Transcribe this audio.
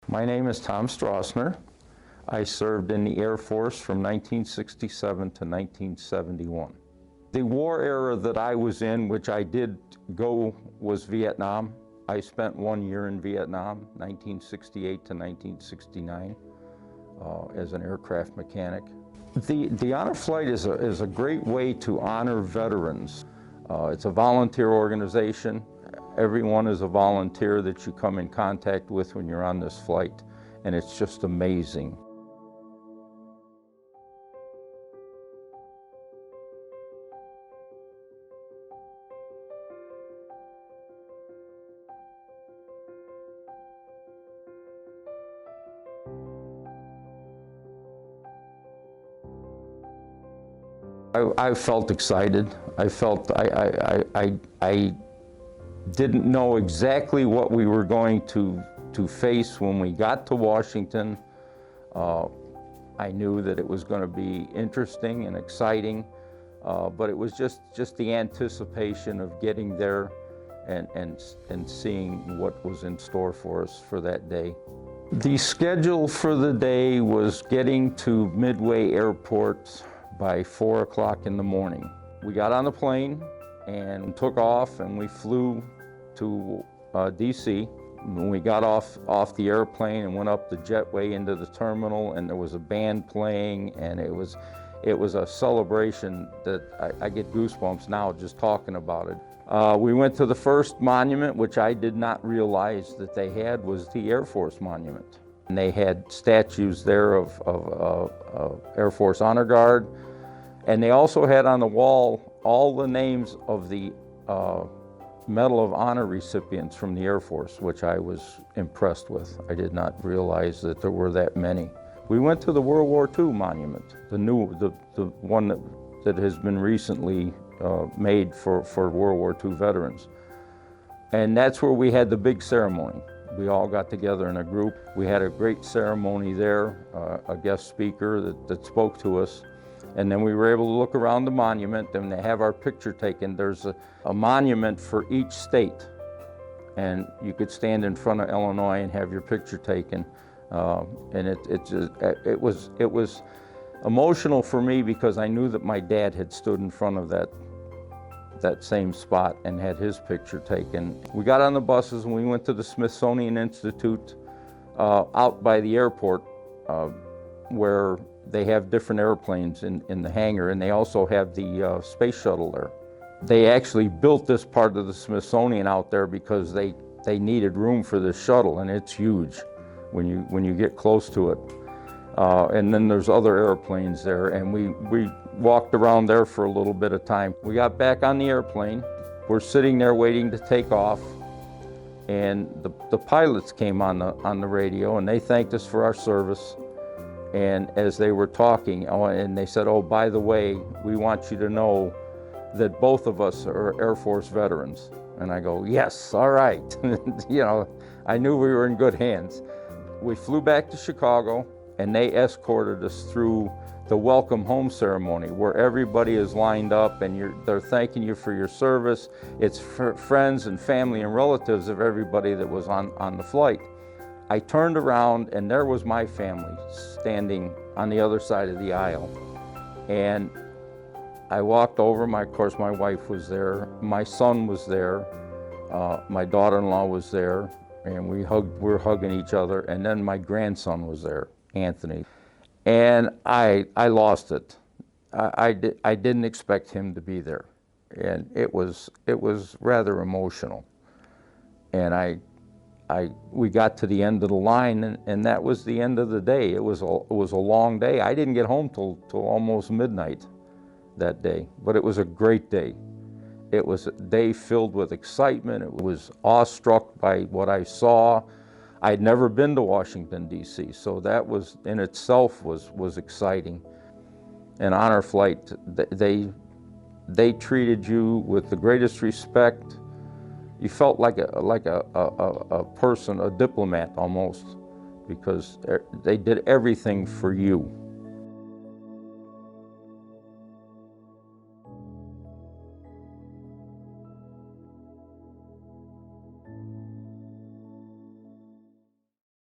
My name is Tom Strossner. I served in the Air Force from 1967 to 1971. The war era that I was in, which I did go, was Vietnam. I spent 1 year in Vietnam, 1968 to 1969, as an aircraft mechanic. The Honor Flight is a great way to honor veterans. It's a volunteer organization. Everyone is a volunteer that you come in contact with when you're on this flight, and it's just amazing. I felt excited. I felt I didn't know exactly what we were going to face when we got to Washington. I knew that it was going to be interesting and exciting, but it was just the anticipation of getting there and seeing what was in store for us for that day. The schedule for the day was getting to Midway Airport by 4 o'clock in the morning. We got on the plane and took off, and we flew to DC. When we got off the airplane and went up the jetway into the terminal, and there was a band playing, and it was a celebration that I get goosebumps now just talking about it. We went to the first monument, which I did not realize that they had, was the Air Force Monument. And they had statues there of Air Force Honor Guard, and they also had on the wall all the names of the Medal of Honor recipients from the Air Force, which I was impressed with. I did not realize that there were that many. We went to the World War II monument, the one that has been recently made for World War II veterans. And that's where we had the big ceremony. We all got together in a group. We had a great ceremony there, a guest speaker that spoke to us. And then we were able to look around the monument and have our picture taken. There's a monument for each state. And you could stand in front of Illinois and have your picture taken. And it was emotional for me because I knew that my dad had stood in front of that same spot and had his picture taken. We got on the buses and we went to the Smithsonian Institute out by the airport, where they have different airplanes in the hangar, and they also have the space shuttle there. They actually built this part of the Smithsonian out there because they needed room for this shuttle, and it's huge when you get close to it. And then there's other airplanes there, and we walked around there for a little bit of time. We got back on the airplane. We're sitting there waiting to take off, and the pilots came on the radio, and they thanked us for our service. And as they were talking, and they said, "Oh, by the way, we want you to know that both of us are Air Force veterans." And I go, "Yes, all right." You know, I knew we were in good hands. We flew back to Chicago, and they escorted us through the welcome home ceremony, where everybody is lined up and they're thanking you for your service. It's friends and family and relatives of everybody that was on the flight. I turned around, and there was my family standing on the other side of the aisle. And I walked over, of course my wife was there, my son was there, my daughter-in-law was there, and we're hugging each other, and then my grandson was there, Anthony. And I lost it. I didn't expect him to be there. And it was rather emotional. And we got to the end of the line, and that was the end of the day. It was a long day. I didn't get home till almost midnight that day, but it was a great day. It was a day filled with excitement. It was awestruck by what I saw. I'd never been to Washington, D.C., so that was in itself was exciting. And Honor Flight, they treated you with the greatest respect. You felt like a person, a diplomat almost, because they did everything for you.